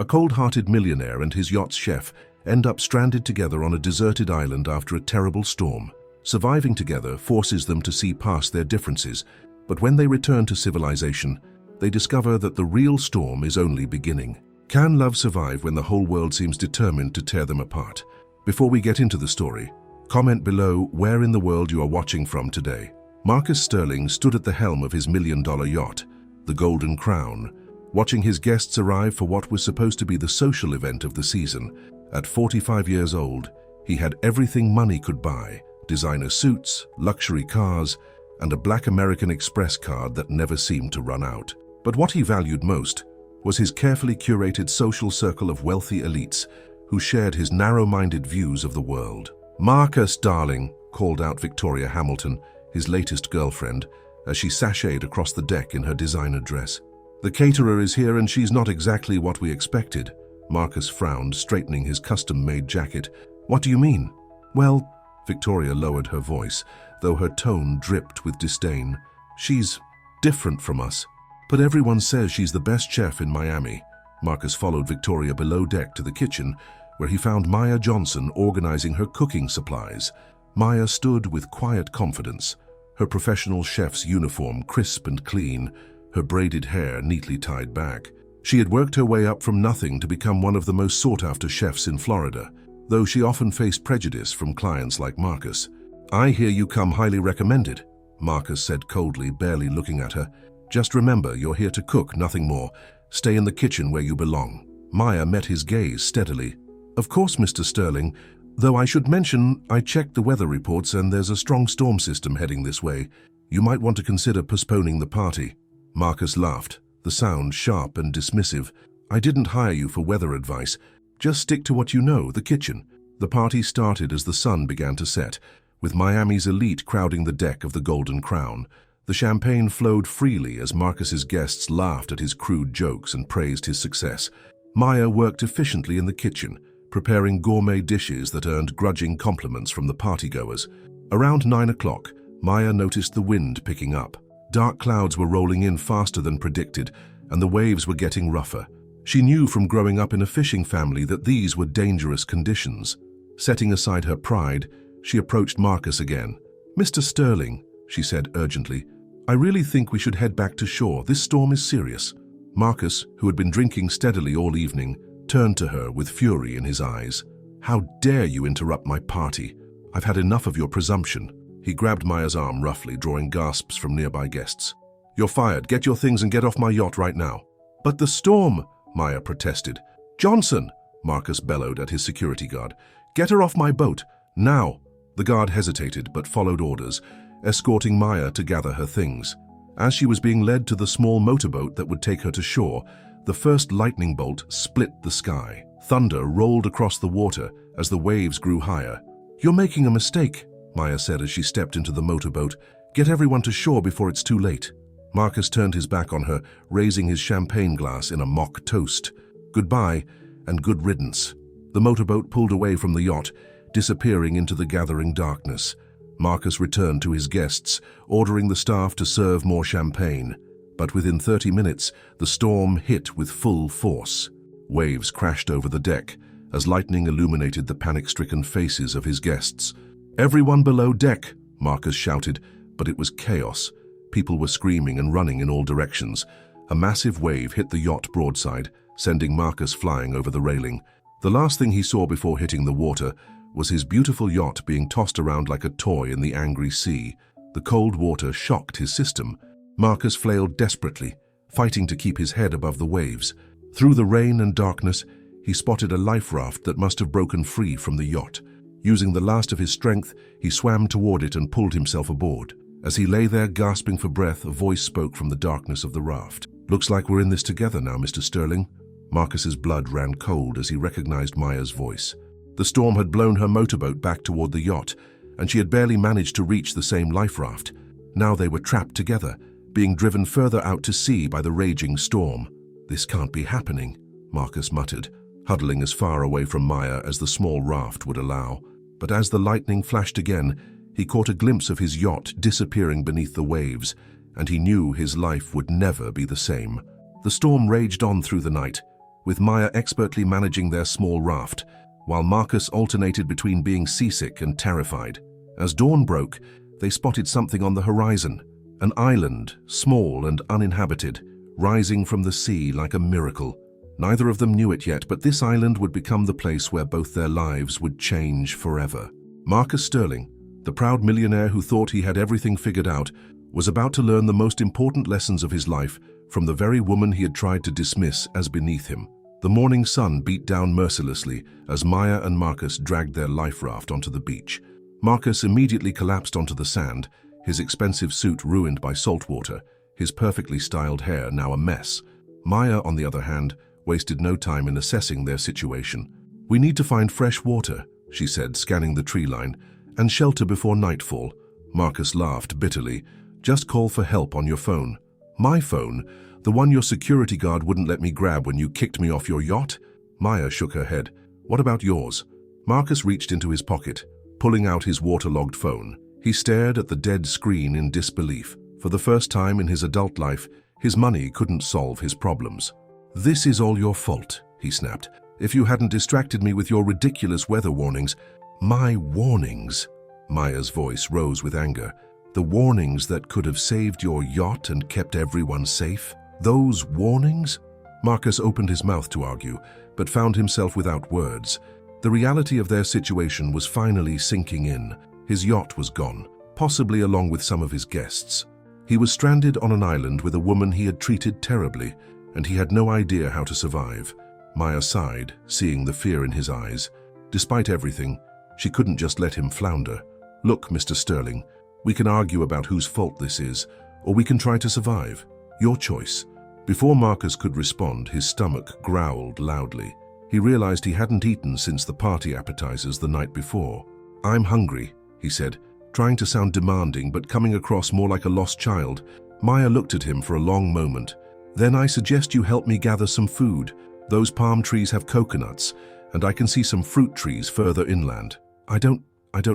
A cold-hearted millionaire and his yacht's chef end up stranded together on a deserted island after a terrible storm. Surviving together forces them to see past their differences, but when they return to civilization, they discover that the real storm is only beginning. Can love survive when the whole world seems determined to tear them apart? Before we get into the story, comment below where in the world you are watching from today. Marcus Sterling stood at the helm of his million-dollar yacht, the Golden Crown, watching his guests arrive for what was supposed to be the social event of the season. At 45 years old, he had everything money could buy: designer suits, luxury cars, and a black American Express card that never seemed to run out. But what he valued most was his carefully curated social circle of wealthy elites who shared his narrow-minded views of the world. "Marcus, darling," called out Victoria Hamilton, his latest girlfriend, as she sashayed across the deck in her designer dress. "The caterer is here and she's not exactly what we expected." Marcus frowned, straightening his custom-made jacket. "What do you mean?" "Well," Victoria lowered her voice, though her tone dripped with disdain. "She's different from us. But everyone says she's the best chef in Miami." Marcus followed Victoria below deck to the kitchen, where he found Maya Johnson organizing her cooking supplies. Maya stood with quiet confidence, her professional chef's uniform crisp and clean, her braided hair neatly tied back. She had worked her way up from nothing to become one of the most sought-after chefs in Florida, though she often faced prejudice from clients like Marcus. "I hear you come highly recommended," Marcus said coldly, barely looking at her. "Just remember, you're here to cook, nothing more. Stay in the kitchen where you belong." Maya met his gaze steadily. "Of course, Mr. Sterling, though I should mention I checked the weather reports and there's a strong storm system heading this way. You might want to consider postponing the party." Marcus laughed, the sound sharp and dismissive. "I didn't hire you for weather advice. Just stick to what you know, the kitchen." The party started as the sun began to set, with Miami's elite crowding the deck of the Golden Crown. The champagne flowed freely as Marcus's guests laughed at his crude jokes and praised his success. Maya worked efficiently in the kitchen, preparing gourmet dishes that earned grudging compliments from the partygoers. Around 9 o'clock, Maya noticed the wind picking up. Dark clouds were rolling in faster than predicted, and the waves were getting rougher. She knew from growing up in a fishing family that these were dangerous conditions. Setting aside her pride, she approached Marcus again. "Mr. Sterling," she said urgently, "I really think we should head back to shore. This storm is serious." Marcus, who had been drinking steadily all evening, turned to her with fury in his eyes. "How dare you interrupt my party? I've had enough of your presumption." He grabbed Maya's arm roughly, drawing gasps from nearby guests. "You're fired. Get your things and get off my yacht right now." "But the storm," Maya protested. "Johnson," Marcus bellowed at his security guard, "get her off my boat, now." The guard hesitated but followed orders, escorting Maya to gather her things. As she was being led to the small motorboat that would take her to shore, the first lightning bolt split the sky. Thunder rolled across the water as the waves grew higher. "You're making a mistake," Maya said as she stepped into the motorboat. "Get everyone to shore before it's too late." Marcus turned his back on her, raising his champagne glass in a mock toast. "Goodbye and good riddance." The motorboat pulled away from the yacht, disappearing into the gathering darkness. Marcus returned to his guests, ordering the staff to serve more champagne. But within 30 minutes, the storm hit with full force. Waves crashed over the deck as lightning illuminated the panic-stricken faces of his guests. "Everyone below deck," Marcus shouted, but it was chaos. People were screaming and running in all directions. A massive wave hit the yacht broadside, sending Marcus flying over the railing. The last thing he saw before hitting the water was his beautiful yacht being tossed around like a toy in the angry sea. The cold water shocked his system. Marcus flailed desperately, fighting to keep his head above the waves. Through the rain and darkness, he spotted a life raft that must have broken free from the yacht. Using the last of his strength, he swam toward it and pulled himself aboard. As he lay there gasping for breath, a voice spoke from the darkness of the raft. "Looks like we're in this together now, Mr. Sterling." Marcus's blood ran cold as he recognized Maya's voice. The storm had blown her motorboat back toward the yacht, and she had barely managed to reach the same life raft. Now they were trapped together, being driven further out to sea by the raging storm. "This can't be happening," Marcus muttered, huddling as far away from Maya as the small raft would allow. But as the lightning flashed again, he caught a glimpse of his yacht disappearing beneath the waves, and he knew his life would never be the same. The storm raged on through the night, with Maya expertly managing their small raft, while Marcus alternated between being seasick and terrified. As dawn broke, they spotted something on the horizon, an island, small and uninhabited, rising from the sea like a miracle. Neither of them knew it yet, but this island would become the place where both their lives would change forever. Marcus Sterling, the proud millionaire who thought he had everything figured out, was about to learn the most important lessons of his life from the very woman he had tried to dismiss as beneath him. The morning sun beat down mercilessly as Maya and Marcus dragged their life raft onto the beach. Marcus immediately collapsed onto the sand, his expensive suit ruined by salt water, his perfectly styled hair now a mess. Maya, on the other hand, wasted no time in assessing their situation. "We need to find fresh water," she said, scanning the tree line, "and shelter before nightfall." Marcus laughed bitterly. "Just call for help on your phone." "My phone? The one your security guard wouldn't let me grab when you kicked me off your yacht?" Maya shook her head. "What about yours?" Marcus reached into his pocket, pulling out his waterlogged phone. He stared at the dead screen in disbelief. For the first time in his adult life, his money couldn't solve his problems. "This is all your fault," he snapped. "If you hadn't distracted me with your ridiculous weather warnings." "My warnings?" Maya's voice rose with anger. "The warnings that could have saved your yacht and kept everyone safe? Those warnings?" Marcus opened his mouth to argue, but found himself without words. The reality of their situation was finally sinking in. His yacht was gone, possibly along with some of his guests. He was stranded on an island with a woman he had treated terribly, and he had no idea how to survive. Maya sighed, seeing the fear in his eyes. Despite everything, she couldn't just let him flounder. "Look, Mr. Sterling, we can argue about whose fault this is, or we can try to survive. Your choice." Before Marcus could respond, his stomach growled loudly. He realized he hadn't eaten since the party appetizers the night before. "I'm hungry," he said, trying to sound demanding but coming across more like a lost child. Maya looked at him for a long moment. "Then I suggest you help me gather some food. Those palm trees have coconuts, and I can see some fruit trees further inland." I don't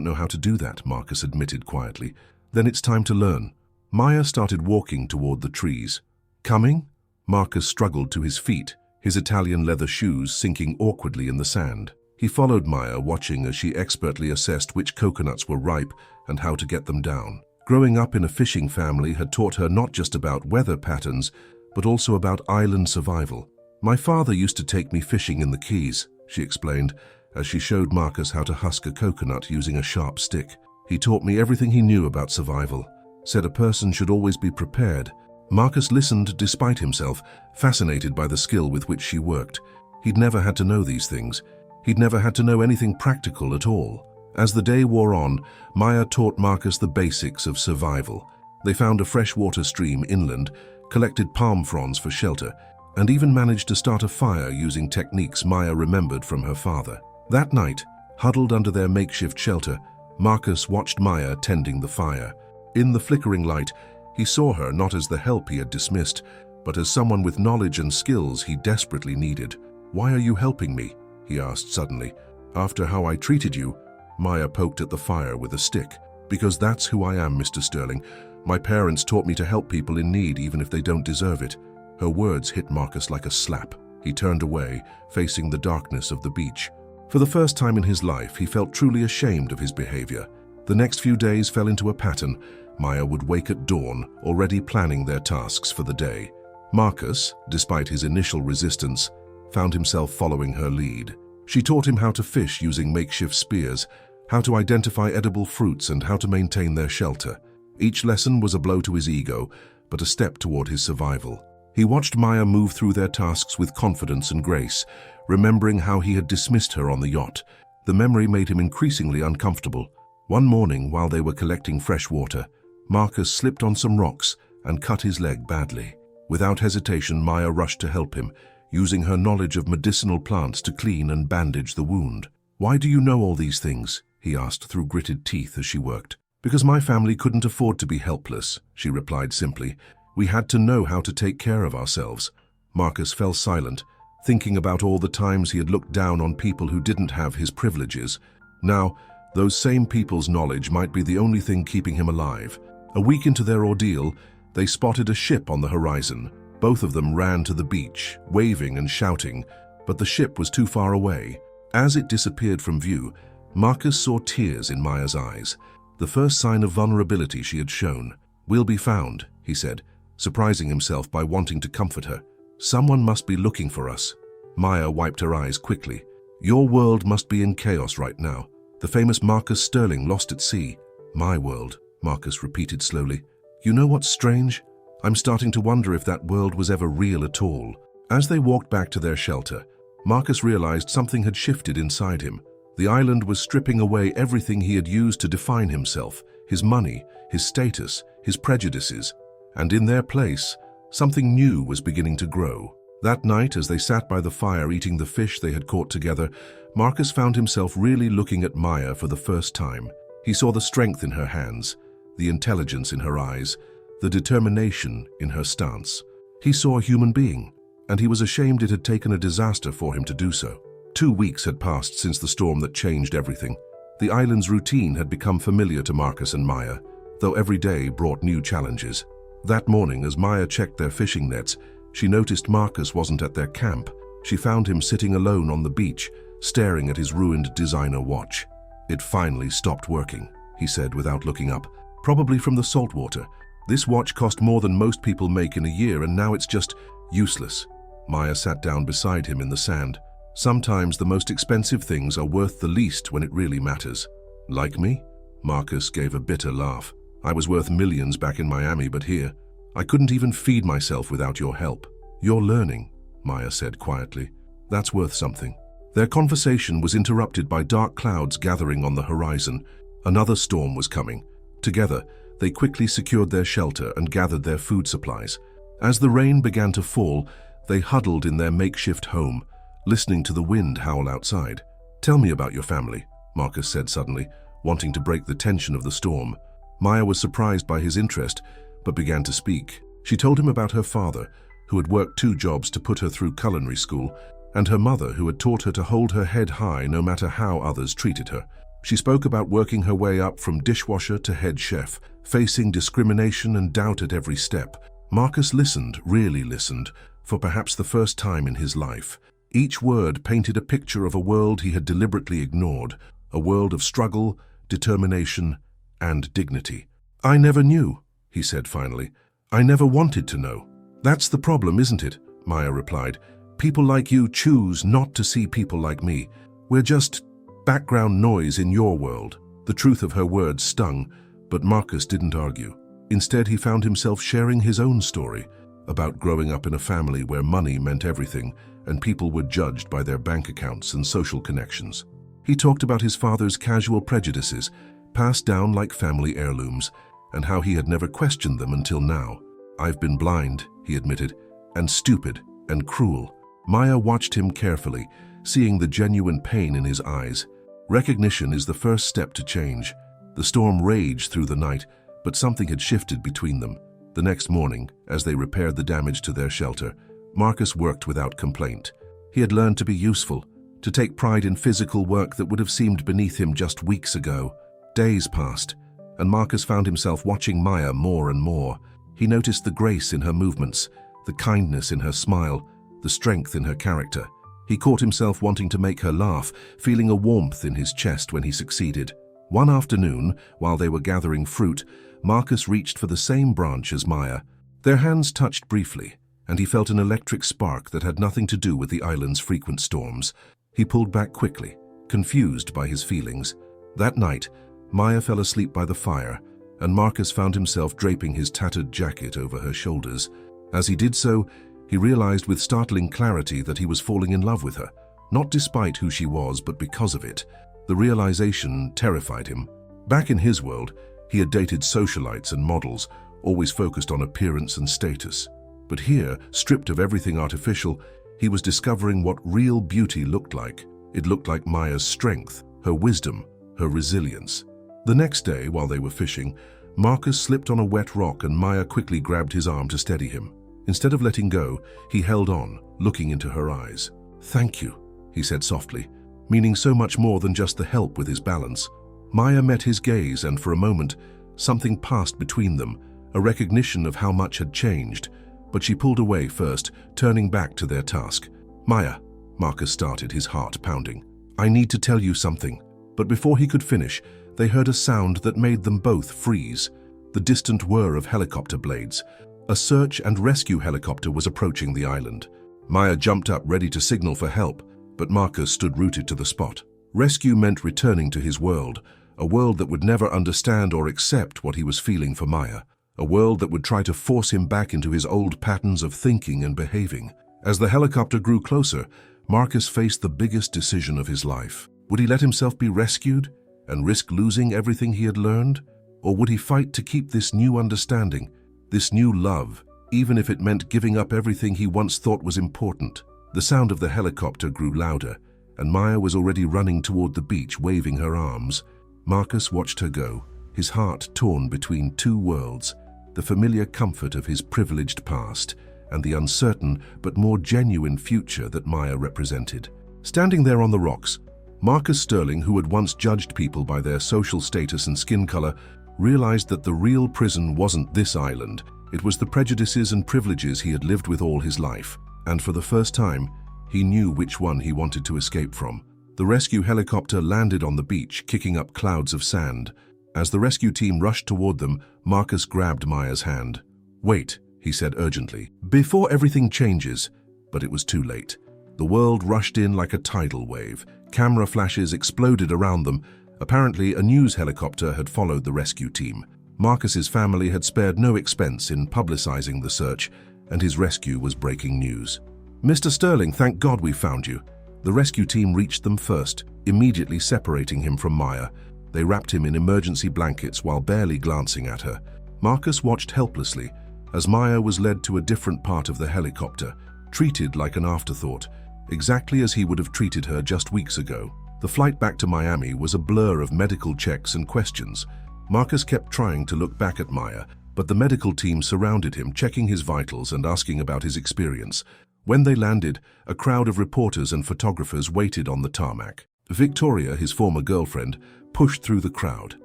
know how to do that," Marcus admitted quietly. "Then it's time to learn." Maya started walking toward the trees. "Coming?" Marcus struggled to his feet, his Italian leather shoes sinking awkwardly in the sand. He followed Maya, watching as she expertly assessed which coconuts were ripe and how to get them down. Growing up in a fishing family had taught her not just about weather patterns, but also about island survival. "My father used to take me fishing in the Keys," she explained, as she showed Marcus how to husk a coconut using a sharp stick. "He taught me everything he knew about survival. Said a person should always be prepared." Marcus listened despite himself, fascinated by the skill with which she worked. He'd never had to know these things. He'd never had to know anything practical at all. As the day wore on, Maya taught Marcus the basics of survival. They found a freshwater stream inland, collected palm fronds for shelter, and even managed to start a fire using techniques Maya remembered from her father. That night, huddled under their makeshift shelter, Marcus watched Maya tending the fire. In the flickering light, he saw her not as the help he had dismissed, but as someone with knowledge and skills he desperately needed. "Why are you helping me?" he asked suddenly. "After how I treated you," Maya poked at the fire with a stick. "Because that's who I am, Mr. Sterling. My parents taught me to help people in need even if they don't deserve it." Her words hit Marcus like a slap. He turned away, facing the darkness of the beach. For the first time in his life, he felt truly ashamed of his behavior. The next few days fell into a pattern. Maya would wake at dawn, already planning their tasks for the day. Marcus, despite his initial resistance, found himself following her lead. She taught him how to fish using makeshift spears, how to identify edible fruits, and how to maintain their shelter. Each lesson was a blow to his ego, but a step toward his survival. He watched Maya move through their tasks with confidence and grace, remembering how he had dismissed her on the yacht. The memory made him increasingly uncomfortable. One morning, while they were collecting fresh water, Marcus slipped on some rocks and cut his leg badly. Without hesitation, Maya rushed to help him, using her knowledge of medicinal plants to clean and bandage the wound. "Why do you know all these things?" he asked through gritted teeth as she worked. "Because my family couldn't afford to be helpless," she replied simply. "We had to know how to take care of ourselves." Marcus fell silent, thinking about all the times he had looked down on people who didn't have his privileges. Now, those same people's knowledge might be the only thing keeping him alive. A week into their ordeal, they spotted a ship on the horizon. Both of them ran to the beach, waving and shouting, but the ship was too far away. As it disappeared from view, Marcus saw tears in Maya's eyes, the first sign of vulnerability she had shown. "We'll be found," he said, surprising himself by wanting to comfort her. "Someone must be looking for us." Maya wiped her eyes quickly. "Your world must be in chaos right now. The famous Marcus Sterling lost at sea." "My world," Marcus repeated slowly. "You know what's strange? I'm starting to wonder if that world was ever real at all." As they walked back to their shelter, Marcus realized something had shifted inside him. The island was stripping away everything he had used to define himself, his money, his status, his prejudices, and in their place, something new was beginning to grow. That night, as they sat by the fire eating the fish they had caught together, Marcus found himself really looking at Maya for the first time. He saw the strength in her hands, the intelligence in her eyes, the determination in her stance. He saw a human being, and he was ashamed it had taken a disaster for him to do so. 2 weeks had passed since the storm that changed everything. The island's routine had become familiar to Marcus and Maya, though every day brought new challenges. That morning, as Maya checked their fishing nets, she noticed Marcus wasn't at their camp. She found him sitting alone on the beach, staring at his ruined designer watch. "It finally stopped working," he said without looking up. "Probably from the salt water. This watch cost more than most people make in a year, and now it's just useless." Maya sat down beside him in the sand. "Sometimes the most expensive things are worth the least when it really matters." "Like me?" Marcus gave a bitter laugh. "I was worth millions back in Miami, but here, I couldn't even feed myself without your help." "You're learning," Maya said quietly. "That's worth something." Their conversation was interrupted by dark clouds gathering on the horizon. Another storm was coming. Together, they quickly secured their shelter and gathered their food supplies. As the rain began to fall, they huddled in their makeshift home, listening to the wind howl outside. "Tell me about your family," Marcus said suddenly, wanting to break the tension of the storm. Maya was surprised by his interest, but began to speak. She told him about her father, who had worked 2 jobs to put her through culinary school, and her mother, who had taught her to hold her head high no matter how others treated her. She spoke about working her way up from dishwasher to head chef, facing discrimination and doubt at every step. Marcus listened, really listened, for perhaps the first time in his life. Each word painted a picture of a world he had deliberately ignored, a world of struggle, determination, and dignity. "I never knew," he said finally. "I never wanted to know." "That's the problem, isn't it?" Maya replied. "People like you choose not to see people like me. We're just background noise in your world." The truth of her words stung, but Marcus didn't argue. Instead, he found himself sharing his own story about growing up in a family where money meant everything and people were judged by their bank accounts and social connections. He talked about his father's casual prejudices, passed down like family heirlooms, and how he had never questioned them until now. "I've been blind," he admitted, "and stupid and cruel." Maya watched him carefully, seeing the genuine pain in his eyes. Recognition is the first step to change. The storm raged through the night, but something had shifted between them. The next morning, as they repaired the damage to their shelter, Marcus worked without complaint. He had learned to be useful, to take pride in physical work that would have seemed beneath him just weeks ago. Days passed, and Marcus found himself watching Maya more and more. He noticed the grace in her movements, the kindness in her smile, the strength in her character. He caught himself wanting to make her laugh, feeling a warmth in his chest when he succeeded. One afternoon, while they were gathering fruit, Marcus reached for the same branch as Maya. Their hands touched briefly, and he felt an electric spark that had nothing to do with the island's frequent storms. He pulled back quickly, confused by his feelings. That night, Maya fell asleep by the fire, and Marcus found himself draping his tattered jacket over her shoulders. As he did so, he realized with startling clarity that he was falling in love with her, not despite who she was, but because of it. The realization terrified him. Back in his world, he had dated socialites and models, always focused on appearance and status. But here, stripped of everything artificial, he was discovering what real beauty looked like. It looked like Maya's strength, her wisdom, her resilience. The next day, while they were fishing, Marcus slipped on a wet rock and Maya quickly grabbed his arm to steady him. Instead of letting go, he held on, looking into her eyes. "Thank you," he said softly, meaning so much more than just the help with his balance. Maya met his gaze, and for a moment, something passed between them, a recognition of how much had changed. But she pulled away first, turning back to their task. "Maya," Marcus started, his heart pounding. "I need to tell you something." But before he could finish, they heard a sound that made them both freeze. The distant whir of helicopter blades. A search and rescue helicopter was approaching the island. Maya jumped up, ready to signal for help, but Marcus stood rooted to the spot. Rescue meant returning to his world, a world that would never understand or accept what he was feeling for Maya, a world that would try to force him back into his old patterns of thinking and behaving. As the helicopter grew closer, Marcus faced the biggest decision of his life. Would he let himself be rescued and risk losing everything he had learned? Or would he fight to keep this new understanding, this new love, even if it meant giving up everything he once thought was important? The sound of the helicopter grew louder, and Maya was already running toward the beach, waving her arms. Marcus watched her go, his heart torn between two worlds, the familiar comfort of his privileged past and the uncertain but more genuine future that Maya represented. Standing there on the rocks, Marcus Sterling, who had once judged people by their social status and skin color, realized that the real prison wasn't this island. It was the prejudices and privileges he had lived with all his life. And for the first time, he knew which one he wanted to escape from. The rescue helicopter landed on the beach, kicking up clouds of sand. As the rescue team rushed toward them, Marcus grabbed Maya's hand. "Wait," he said urgently, "before everything changes." But it was too late. The world rushed in like a tidal wave. Camera flashes exploded around them. Apparently, a news helicopter had followed the rescue team. Marcus's family had spared no expense in publicizing the search, and his rescue was breaking news. "Mr. Sterling, thank God we found you." The rescue team reached them first, immediately separating him from Maya. They wrapped him in emergency blankets while barely glancing at her. Marcus watched helplessly as Maya was led to a different part of the helicopter, treated like an afterthought, exactly as he would have treated her just weeks ago. The flight back to Miami was a blur of medical checks and questions. Marcus kept trying to look back at Maya, but the medical team surrounded him, checking his vitals and asking about his experience. When they landed, a crowd of reporters and photographers waited on the tarmac. Victoria, his former girlfriend, pushed through the crowd.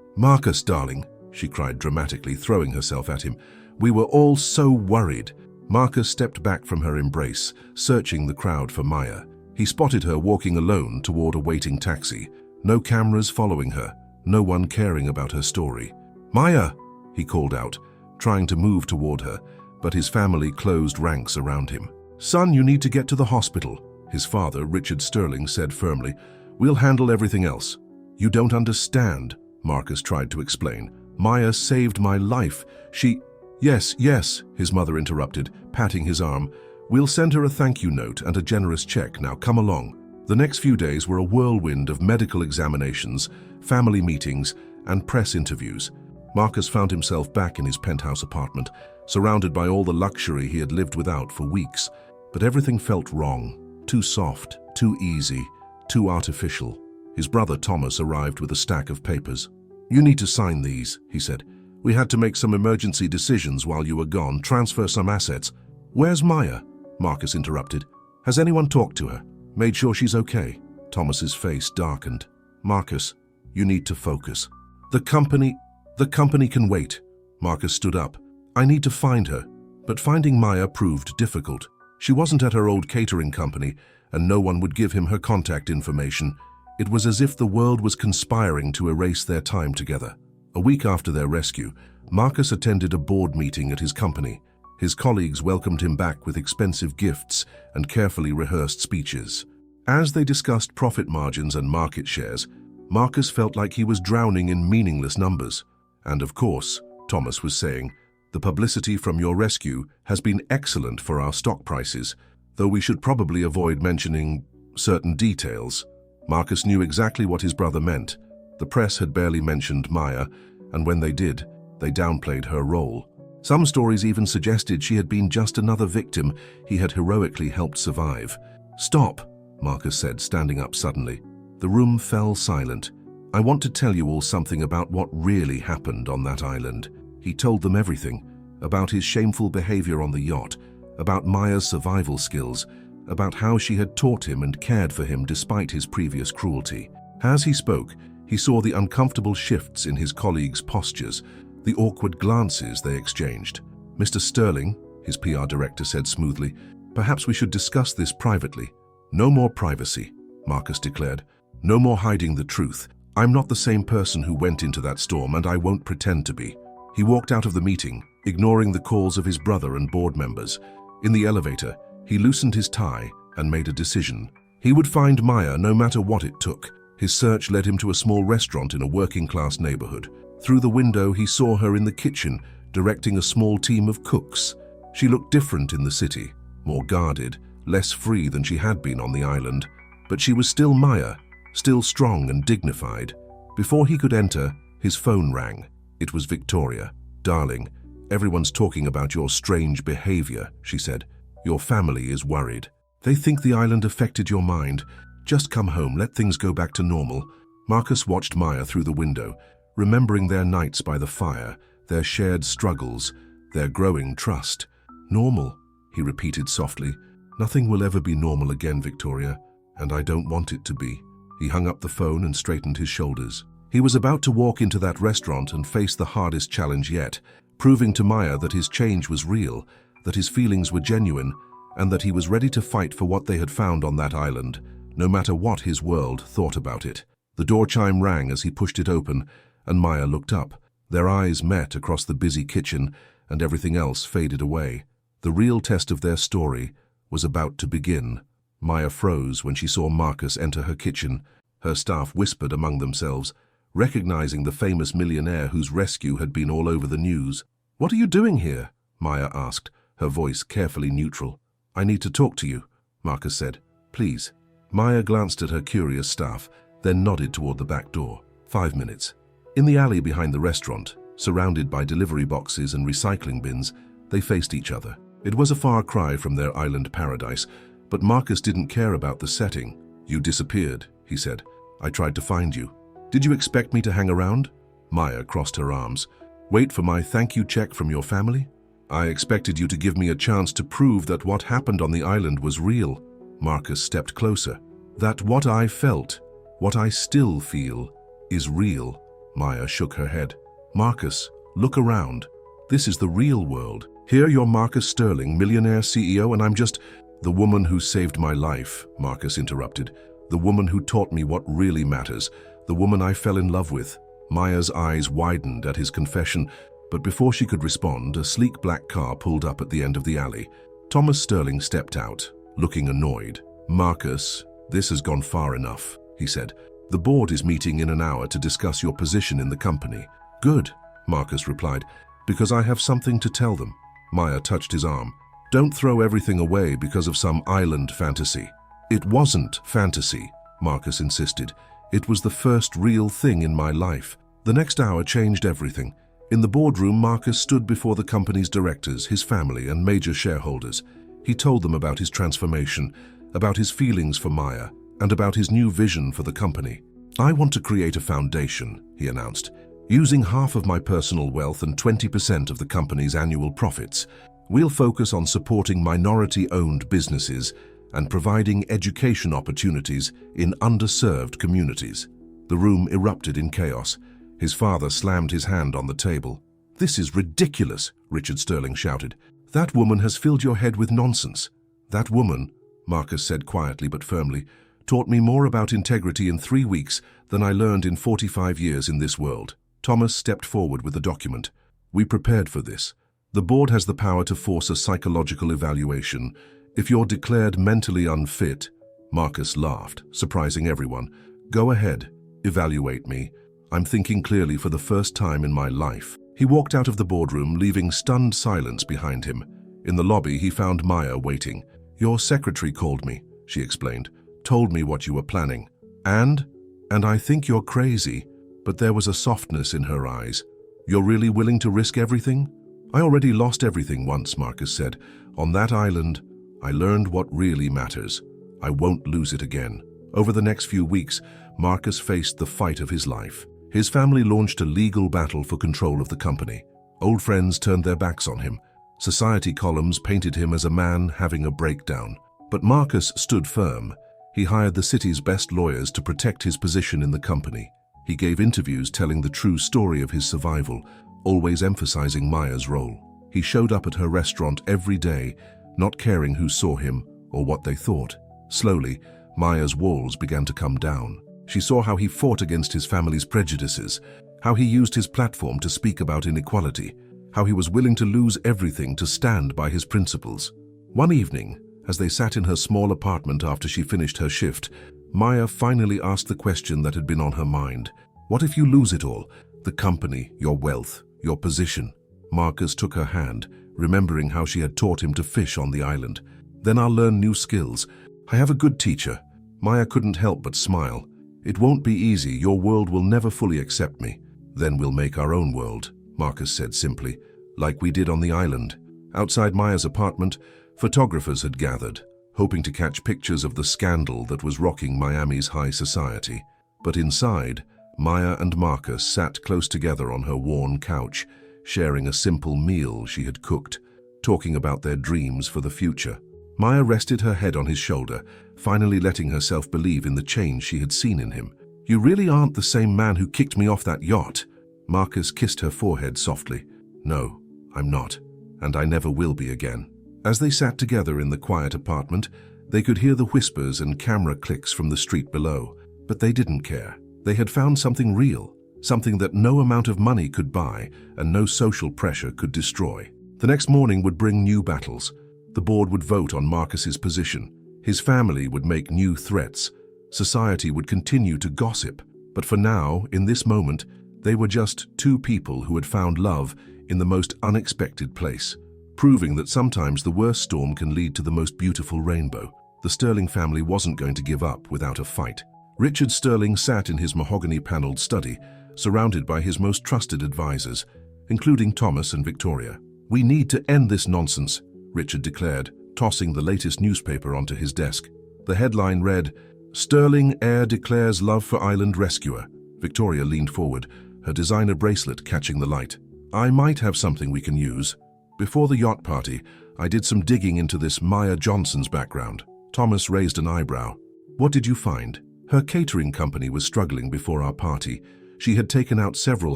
"Marcus, darling," she cried dramatically, throwing herself at him. "We were all so worried." Marcus stepped back from her embrace, searching the crowd for Maya. He spotted her walking alone toward a waiting taxi. No cameras following her, no one caring about her story. "Maya!" he called out, trying to move toward her, but his family closed ranks around him. "Son, you need to get to the hospital," his father, Richard Sterling, said firmly. "We'll handle everything else." "You don't understand," Marcus tried to explain. "Maya saved my life. She—" Yes, his mother interrupted, patting his arm. "We'll send her a thank you note and a generous check. Now come along." The next few days were a whirlwind of medical examinations, family meetings, and press interviews. Marcus found himself back in his penthouse apartment, surrounded by all the luxury he had lived without for weeks. But everything felt wrong. Too soft, too easy, too artificial. His brother Thomas arrived with a stack of papers. "You need to sign these," he said. "We had to make some emergency decisions while you were gone, transfer some assets." "Where's Maya?" Marcus interrupted. "Has anyone talked to her? Made sure she's okay?" Thomas's face darkened. "Marcus, you need to focus. The company can wait." Marcus stood up. "I need to find her." But finding Maya proved difficult. She wasn't at her old catering company, and no one would give him her contact information. It was as if the world was conspiring to erase their time together. A week after their rescue, Marcus attended a board meeting at his company. His colleagues welcomed him back with expensive gifts and carefully rehearsed speeches. As they discussed profit margins and market shares, Marcus felt like he was drowning in meaningless numbers. "And of course," Thomas was saying, "the publicity from your rescue has been excellent for our stock prices, though we should probably avoid mentioning certain details." Marcus knew exactly what his brother meant. The press had barely mentioned Maya, and when they did, they downplayed her role. Some stories even suggested she had been just another victim he had heroically helped survive. "Stop," Marcus said, standing up suddenly. The room fell silent. "I want to tell you all something about what really happened on that island." He told them everything, about his shameful behavior on the yacht, about Maya's survival skills, about how she had taught him and cared for him despite his previous cruelty. As he spoke, he saw the uncomfortable shifts in his colleagues' postures, the awkward glances they exchanged. "Mr. Sterling," his PR director said smoothly, "perhaps we should discuss this privately." No more privacy, Marcus declared. No more hiding the truth. I'm not the same person who went into that storm, and I won't pretend to be. He walked out of the meeting, ignoring the calls of his brother and board members. In the elevator, he loosened his tie and made a decision. He would find Maya no matter what it took. His search led him to a small restaurant in a working-class neighborhood. Through the window, he saw her in the kitchen, directing a small team of cooks. She looked different in the city, more guarded, less free than she had been on the island. But she was still Maya, still strong and dignified. Before he could enter, his phone rang. It was Victoria. "Darling, everyone's talking about your strange behavior," she said. "Your family is worried. They think the island affected your mind. Just come home, let things go back to normal." Marcus watched Maya through the window, remembering their nights by the fire, their shared struggles, their growing trust. "Normal," he repeated softly. "Nothing will ever be normal again, Victoria, and I don't want it to be." He hung up the phone and straightened his shoulders. He was about to walk into that restaurant and face the hardest challenge yet, proving to Maya that his change was real, that his feelings were genuine, and that he was ready to fight for what they had found on that island, no matter what his world thought about it. The door chime rang as he pushed it open, and Maya looked up. Their eyes met across the busy kitchen, and everything else faded away. The real test of their story was about to begin. Maya froze when she saw Marcus enter her kitchen. Her staff whispered among themselves, recognizing the famous millionaire whose rescue had been all over the news. "What are you doing here?" Maya asked, her voice carefully neutral. "I need to talk to you," Marcus said. "Please." Maya glanced at her curious staff, then nodded toward the back door. 5 minutes. In the alley behind the restaurant, surrounded by delivery boxes and recycling bins, they faced each other. It was a far cry from their island paradise, but Marcus didn't care about the setting. "You disappeared," he said. "I tried to find you." "Did you expect me to hang around?" Maya crossed her arms. "Wait for my thank you check from your family?" "I expected you to give me a chance to prove that what happened on the island was real." Marcus stepped closer. "That what I felt, what I still feel, is real." Maya shook her head. "Marcus, look around. This is the real world. Here you're Marcus Sterling, millionaire CEO, and I'm just—" "The woman who saved my life," Marcus interrupted. "The woman who taught me what really matters. The woman I fell in love with." Maya's eyes widened at his confession, but before she could respond, a sleek black car pulled up at the end of the alley. Thomas Sterling stepped out, looking annoyed. "Marcus, this has gone far enough," he said. "The board is meeting in an hour to discuss your position in the company." "Good," Marcus replied, "because I have something to tell them." Maya touched his arm. "Don't throw everything away because of some island fantasy." "It wasn't fantasy," Marcus insisted. "It was the first real thing in my life." The next hour changed everything. In the boardroom, Marcus stood before the company's directors, his family, and major shareholders. He told them about his transformation, about his feelings for Maya, and about his new vision for the company. "I want to create a foundation," he announced, "using half of my personal wealth and 20% of the company's annual profits. We'll focus on supporting minority-owned businesses and providing education opportunities in underserved communities." The room erupted in chaos. His father slammed his hand on the table. "This is ridiculous," Richard Sterling shouted. "That woman has filled your head with nonsense." "That woman," Marcus said quietly but firmly, "taught me more about integrity in 3 weeks than I learned in 45 years in this world." Thomas stepped forward with the document. "We prepared for this. The board has the power to force a psychological evaluation. If you're declared mentally unfit—" Marcus laughed, surprising everyone. "Go ahead, evaluate me. I'm thinking clearly for the first time in my life." He walked out of the boardroom, leaving stunned silence behind him. In the lobby, he found Maya waiting. "Your secretary called me," she explained. "Told me what you were planning. And I think you're crazy." But there was a softness in her eyes. "You're really willing to risk everything?" "I already lost everything once," Marcus said. "On that island, I learned what really matters. I won't lose it again." Over the next few weeks, Marcus faced the fight of his life. His family launched a legal battle for control of the company. Old friends turned their backs on him. Society columns painted him as a man having a breakdown. But Marcus stood firm. He hired the city's best lawyers to protect his position in the company. He gave interviews telling the true story of his survival, always emphasizing Maya's role. He showed up at her restaurant every day, not caring who saw him or what they thought. Slowly, Maya's walls began to come down. She saw how he fought against his family's prejudices, how he used his platform to speak about inequality, how he was willing to lose everything to stand by his principles. One evening, as they sat in her small apartment after she finished her shift, Maya finally asked the question that had been on her mind. What if you lose it all? The company, your wealth, your position. Marcus took her hand, remembering how she had taught him to fish on the island. Then I'll learn new skills. I have a good teacher. Maya couldn't help but smile. It won't be easy. Your world will never fully accept me. Then we'll make our own world, Marcus said simply, like we did on the island. Outside Maya's apartment, photographers had gathered, hoping to catch pictures of the scandal that was rocking Miami's high society. But inside, Maya and Marcus sat close together on her worn couch, sharing a simple meal she had cooked, talking about their dreams for the future. Maya rested her head on his shoulder, finally letting herself believe in the change she had seen in him. You really aren't the same man who kicked me off that yacht. Marcus kissed her forehead softly. No, I'm not, and I never will be again. As they sat together in the quiet apartment, they could hear the whispers and camera clicks from the street below, but they didn't care. They had found something real, something that no amount of money could buy and no social pressure could destroy. The next morning would bring new battles. The board would vote on Marcus's position. His family would make new threats. Society would continue to gossip. But for now, in this moment, they were just two people who had found love in the most unexpected place, proving that sometimes the worst storm can lead to the most beautiful rainbow. The Sterling family wasn't going to give up without a fight. Richard Sterling sat in his mahogany-paneled study, surrounded by his most trusted advisors, including Thomas and Victoria. We need to end this nonsense, Richard declared, tossing the latest newspaper onto his desk. The headline read, "Sterling heir declares love for island rescuer." Victoria leaned forward, her designer bracelet catching the light. I might have something we can use. Before the yacht party, I did some digging into this Maya Johnson's background. Thomas raised an eyebrow. What did you find? Her catering company was struggling before our party. She had taken out several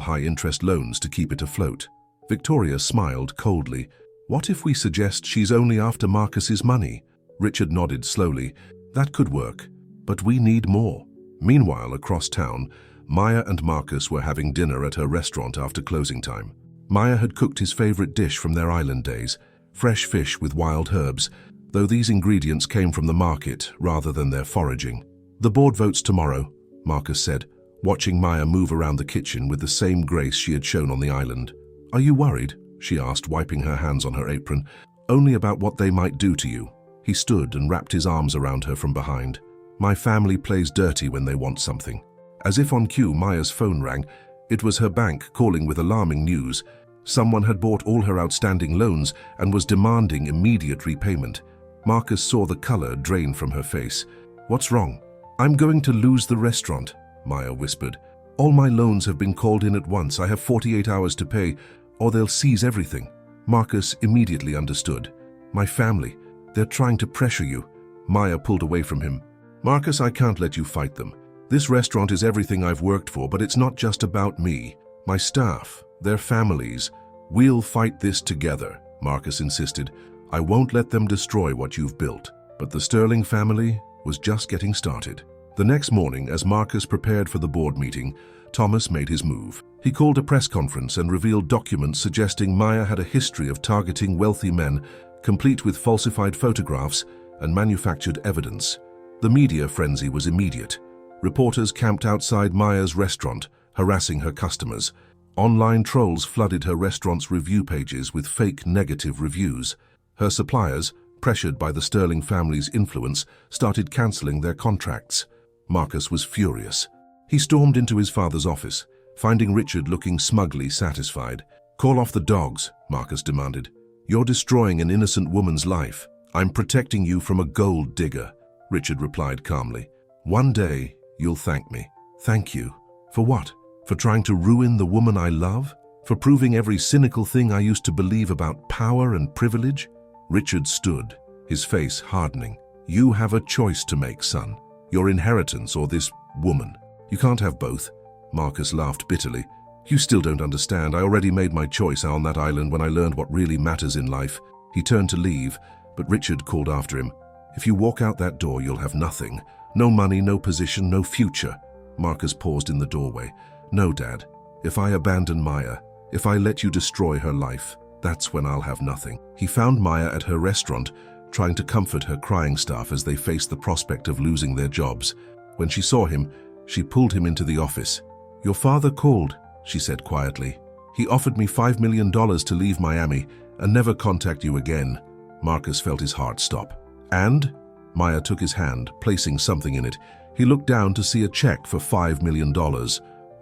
high-interest loans to keep it afloat. Victoria smiled coldly. What if we suggest she's only after Marcus's money? Richard nodded slowly. That could work, but we need more. Meanwhile, across town, Maya and Marcus were having dinner at her restaurant after closing time. Maya had cooked his favorite dish from their island days, fresh fish with wild herbs, though these ingredients came from the market rather than their foraging. The board votes tomorrow, Marcus said, watching Maya move around the kitchen with the same grace she had shown on the island. Are you worried? She asked, wiping her hands on her apron. Only about what they might do to you. He stood and wrapped his arms around her from behind. My family plays dirty when they want something. As if on cue, Maya's phone rang. It was her bank calling with alarming news. Someone had bought all her outstanding loans and was demanding immediate repayment. Marcus saw the color drain from her face. What's wrong? I'm going to lose the restaurant, Maya whispered. All my loans have been called in at once. I have 48 hours to pay, or they'll seize everything. Marcus immediately understood. My family, they're trying to pressure you. Maya pulled away from him. Marcus, I can't let you fight them. This restaurant is everything I've worked for, but it's not just about me. My staff, their families. We'll fight this together, Marcus insisted. I won't let them destroy what you've built. But the Sterling family was just getting started. The next morning, as Marcus prepared for the board meeting, Thomas made his move. He called a press conference and revealed documents suggesting Maya had a history of targeting wealthy men, complete with falsified photographs and manufactured evidence. The media frenzy was immediate. Reporters camped outside Maya's restaurant, harassing her customers. Online trolls flooded her restaurant's review pages with fake negative reviews. Her suppliers, pressured by the Sterling family's influence, started canceling their contracts. Marcus was furious. He stormed into his father's office, finding Richard looking smugly satisfied. Call off the dogs, Marcus demanded. You're destroying an innocent woman's life. I'm protecting you from a gold digger, Richard replied calmly. One day, you'll thank me. Thank you. For what? For trying to ruin the woman I love? For proving every cynical thing I used to believe about power and privilege? Richard stood, his face hardening. You have a choice to make, son. Your inheritance or this woman. You can't have both. Marcus laughed bitterly. You still don't understand. I already made my choice on that island when I learned what really matters in life. He turned to leave, but Richard called after him. If you walk out that door, you'll have nothing. No money, no position, no future. Marcus paused in the doorway. No, Dad. If I abandon Maya, if I let you destroy her life, that's when I'll have nothing. He found Maya at her restaurant, trying to comfort her crying staff as they faced the prospect of losing their jobs. When she saw him, she pulled him into the office. Your father called, she said quietly. He offered me $5 million to leave Miami and never contact you again. Marcus felt his heart stop. And? Maya took his hand, placing something in it. He looked down to see a check for $5 million,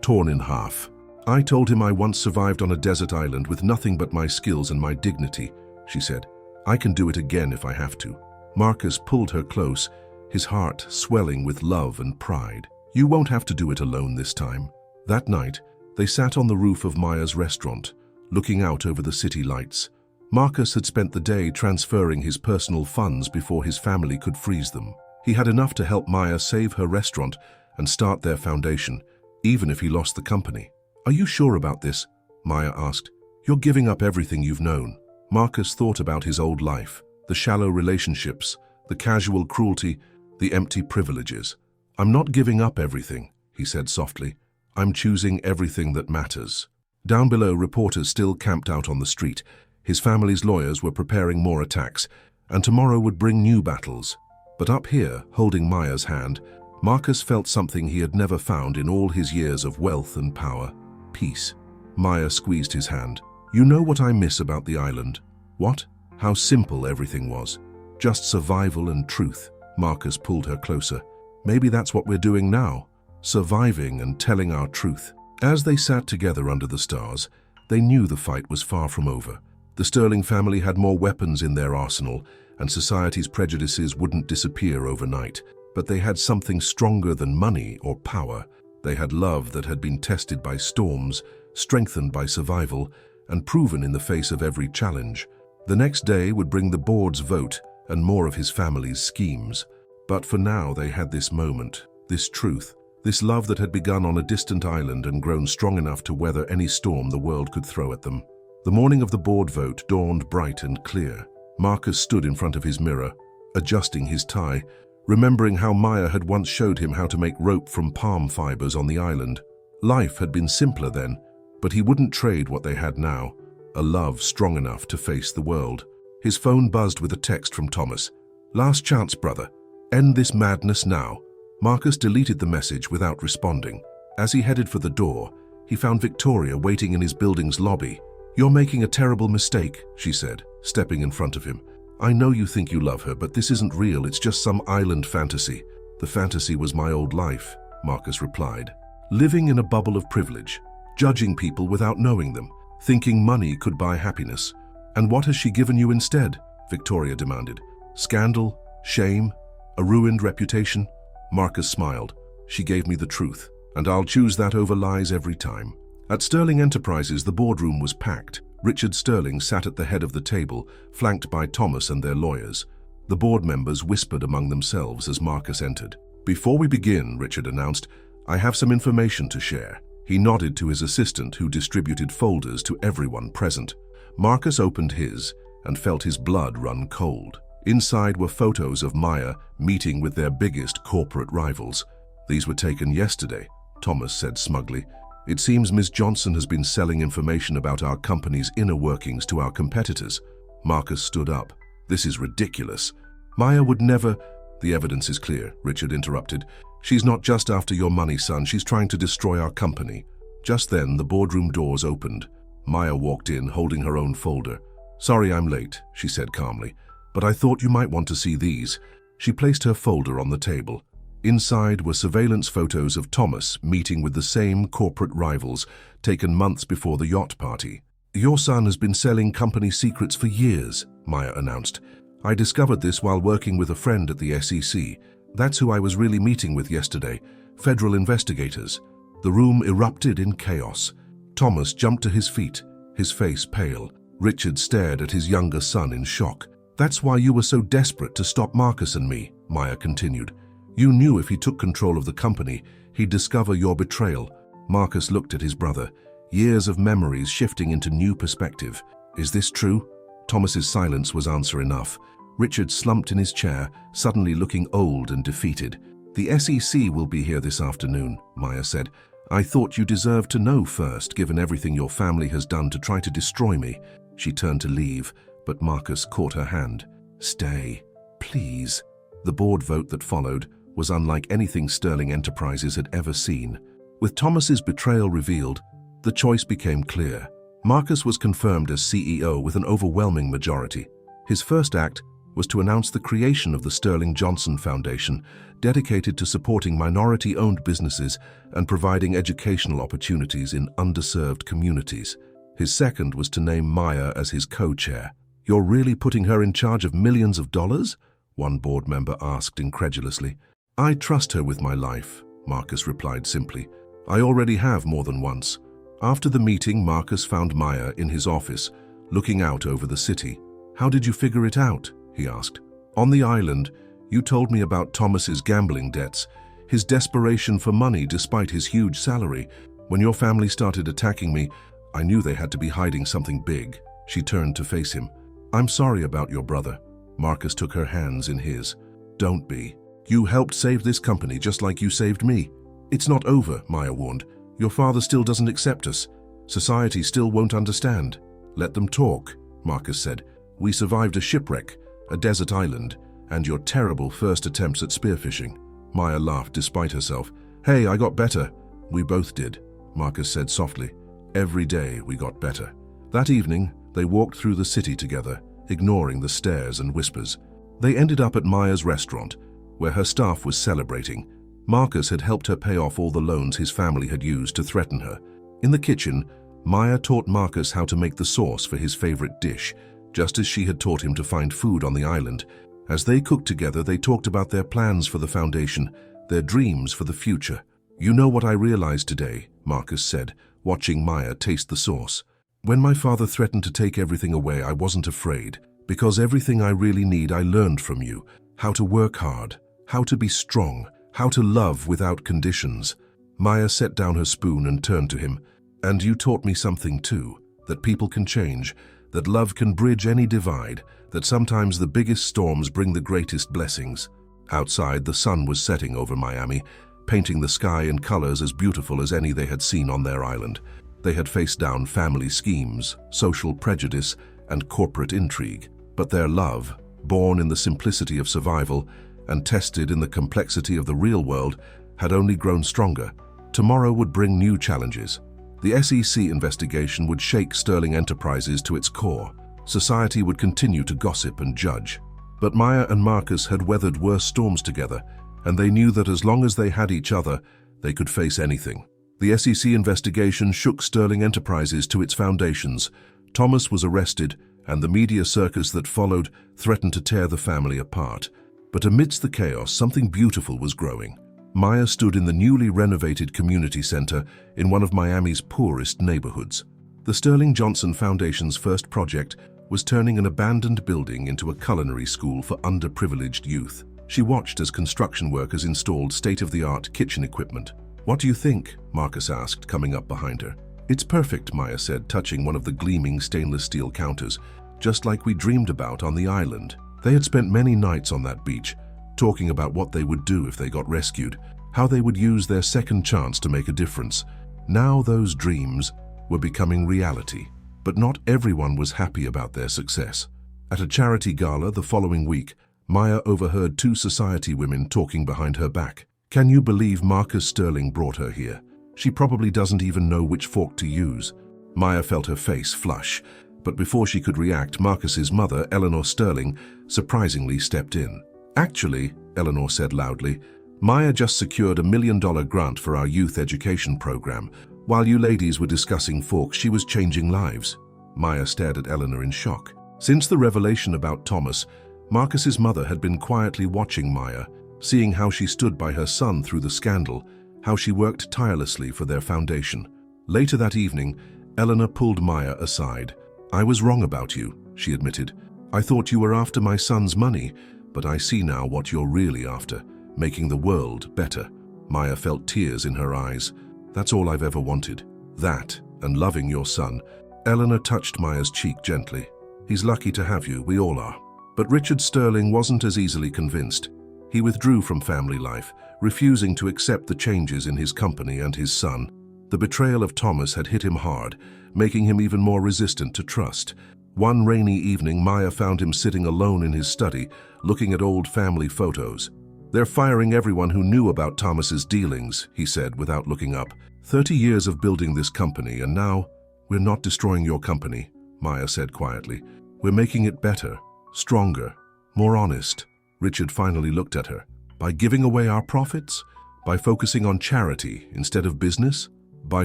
torn in half. I told him I once survived on a desert island with nothing but my skills and my dignity, she said. I can do it again if I have to. Marcus pulled her close, his heart swelling with love and pride. You won't have to do it alone this time. That night, they sat on the roof of Maya's restaurant, looking out over the city lights. Marcus had spent the day transferring his personal funds before his family could freeze them. He had enough to help Maya save her restaurant and start their foundation, even if he lost the company. Are you sure about this? Maya asked. You're giving up everything you've known. Marcus thought about his old life, the shallow relationships, the casual cruelty, the empty privileges. I'm not giving up everything, he said softly. I'm choosing everything that matters. Down below, reporters still camped out on the street. His family's lawyers were preparing more attacks, and tomorrow would bring new battles. But up here, holding Maya's hand, Marcus felt something he had never found in all his years of wealth and power. Peace. Maya squeezed his hand. You know what I miss about the island? What? How simple everything was. Just survival and truth. Marcus pulled her closer. Maybe that's what we're doing now. Surviving and telling our truth. As they sat together under the stars, they knew the fight was far from over. The Sterling family had more weapons in their arsenal, and society's prejudices wouldn't disappear overnight. But they had something stronger than money or power. They had love that had been tested by storms, strengthened by survival, and proven in the face of every challenge. The next day would bring the board's vote and more of his family's schemes. But for now they had this moment, this truth, this love that had begun on a distant island and grown strong enough to weather any storm the world could throw at them. The morning of the board vote dawned bright and clear. Marcus stood in front of his mirror, adjusting his tie, remembering how Maya had once showed him how to make rope from palm fibers on the island. Life had been simpler then, but he wouldn't trade what they had now, a love strong enough to face the world. His phone buzzed with a text from Thomas. Last chance, brother. End this madness now. Marcus deleted the message without responding. As he headed for the door, he found Victoria waiting in his building's lobby. You're making a terrible mistake, she said, stepping in front of him. I know you think you love her, but this isn't real. It's just some island fantasy. The fantasy was my old life, Marcus replied. Living in a bubble of privilege, judging people without knowing them, thinking money could buy happiness. And what has she given you instead? Victoria demanded. Scandal? Shame? A ruined reputation? Marcus smiled. She gave me the truth, and I'll choose that over lies every time. At Sterling Enterprises, the boardroom was packed. Richard Sterling sat at the head of the table, flanked by Thomas and their lawyers. The board members whispered among themselves as Marcus entered. Before we begin, Richard announced, I have some information to share. He nodded to his assistant, who distributed folders to everyone present. Marcus opened his and felt his blood run cold. Inside were photos of Maya meeting with their biggest corporate rivals. These were taken yesterday, Thomas said smugly. It seems Ms. Johnson has been selling information about our company's inner workings to our competitors. Marcus stood up. This is ridiculous. Maya would never... The evidence is clear, Richard interrupted. She's not just after your money, son. She's trying to destroy our company. Just then, the boardroom doors opened. Maya walked in, holding her own folder. Sorry I'm late, she said calmly, but I thought you might want to see these. She placed her folder on the table. Inside were surveillance photos of Thomas meeting with the same corporate rivals, taken months before the yacht party. Your son has been selling company secrets for years, Maya announced. I discovered this while working with a friend at the SEC. That's who I was really meeting with yesterday, federal investigators. The room erupted in chaos. Thomas jumped to his feet, his face pale. Richard stared at his younger son in shock. That's why you were so desperate to stop Marcus and me, Maya continued. You knew if he took control of the company, he'd discover your betrayal. Marcus looked at his brother, years of memories shifting into new perspective. Is this true? Thomas's silence was answer enough. Richard slumped in his chair, suddenly looking old and defeated. "The SEC will be here this afternoon," Maya said. "I thought you deserved to know first, given everything your family has done to try to destroy me." She turned to leave, but Marcus caught her hand. "Stay, please." The board vote that followed was unlike anything Sterling Enterprises had ever seen. With Thomas's betrayal revealed, the choice became clear. Marcus was confirmed as CEO with an overwhelming majority. His first act was to announce the creation of the Sterling Johnson Foundation, dedicated to supporting minority-owned businesses and providing educational opportunities in underserved communities. His second was to name Maya as his co-chair. "You're really putting her in charge of millions of dollars?" one board member asked incredulously. "I trust her with my life," Marcus replied simply. "I already have more than once." After the meeting, Marcus found Maya in his office, looking out over the city. "How did you figure it out?" he asked. "On the island, you told me about Thomas's gambling debts, his desperation for money despite his huge salary. When your family started attacking me, I knew they had to be hiding something big." She turned to face him. "I'm sorry about your brother." Marcus took her hands in his. "Don't be. You helped save this company just like you saved me." "It's not over," Maya warned. "Your father still doesn't accept us. Society still won't understand." "Let them talk," Marcus said. "We survived a shipwreck, a desert island, and your terrible first attempts at spearfishing." Maya laughed despite herself. "Hey, I got better." "We both did," Marcus said softly. "Every day we got better." That evening, they walked through the city together, ignoring the stares and whispers. They ended up at Maya's restaurant, where her staff was celebrating. Marcus had helped her pay off all the loans his family had used to threaten her. In the kitchen, Maya taught Marcus how to make the sauce for his favorite dish, just as she had taught him to find food on the island. As they cooked together, they talked about their plans for the foundation, their dreams for the future. "You know what I realized today," Marcus said, watching Maya taste the sauce. "When my father threatened to take everything away, I wasn't afraid, because everything I really need I learned from you. How to work hard, how to be strong, how to love without conditions." Maya set down her spoon and turned to him. "And you taught me something too, that people can change, that love can bridge any divide, that sometimes the biggest storms bring the greatest blessings." Outside, the sun was setting over Miami, painting the sky in colors as beautiful as any they had seen on their island. They had faced down family schemes, social prejudice, and corporate intrigue. But their love, born in the simplicity of survival and tested in the complexity of the real world, had only grown stronger. Tomorrow would bring new challenges. The SEC investigation would shake Sterling Enterprises to its core. Society would continue to gossip and judge. But Maya and Marcus had weathered worse storms together, and they knew that as long as they had each other, they could face anything. The SEC investigation shook Sterling Enterprises to its foundations. Thomas was arrested, and the media circus that followed threatened to tear the family apart. But amidst the chaos, something beautiful was growing. Maya stood in the newly renovated community center in one of Miami's poorest neighborhoods. The Sterling Johnson Foundation's first project was turning an abandoned building into a culinary school for underprivileged youth. She watched as construction workers installed state-of-the-art kitchen equipment. "What do you think?" Marcus asked, coming up behind her. "It's perfect," Maya said, touching one of the gleaming stainless steel counters, "just like we dreamed about on the island." They had spent many nights on that beach, talking about what they would do if they got rescued, how they would use their second chance to make a difference. Now those dreams were becoming reality, but not everyone was happy about their success. At a charity gala the following week, Maya overheard two society women talking behind her back. "Can you believe Marcus Sterling brought her here? She probably doesn't even know which fork to use." Maya felt her face flush, but before she could react, Marcus's mother, Eleanor Sterling, surprisingly stepped in. "Actually," Eleanor said loudly, "Maya just secured $1 million grant for our youth education program. While you ladies were discussing forks, she was changing lives." Maya stared at Eleanor in shock. Since the revelation about Thomas, Marcus's mother had been quietly watching Maya, seeing how she stood by her son through the scandal, how she worked tirelessly for their foundation. Later that evening, Eleanor pulled Maya aside. "I was wrong about you," she admitted. "I thought you were after my son's money, but I see now what you're really after, making the world better." Maya felt tears in her eyes. "That's all I've ever wanted. That, and loving your son." Eleanor touched Maya's cheek gently. "He's lucky to have you, we all are." But Richard Sterling wasn't as easily convinced. He withdrew from family life, refusing to accept the changes in his company and his son. The betrayal of Thomas had hit him hard, making him even more resistant to trust. One rainy evening, Maya found him sitting alone in his study, looking at old family photos. "They're firing everyone who knew about Thomas's dealings," he said without looking up. 30 years of building this company, and now, we're not destroying your company," Maya said quietly. "We're making it better, stronger, more honest." Richard finally looked at her. "By giving away our profits? By focusing on charity instead of business? By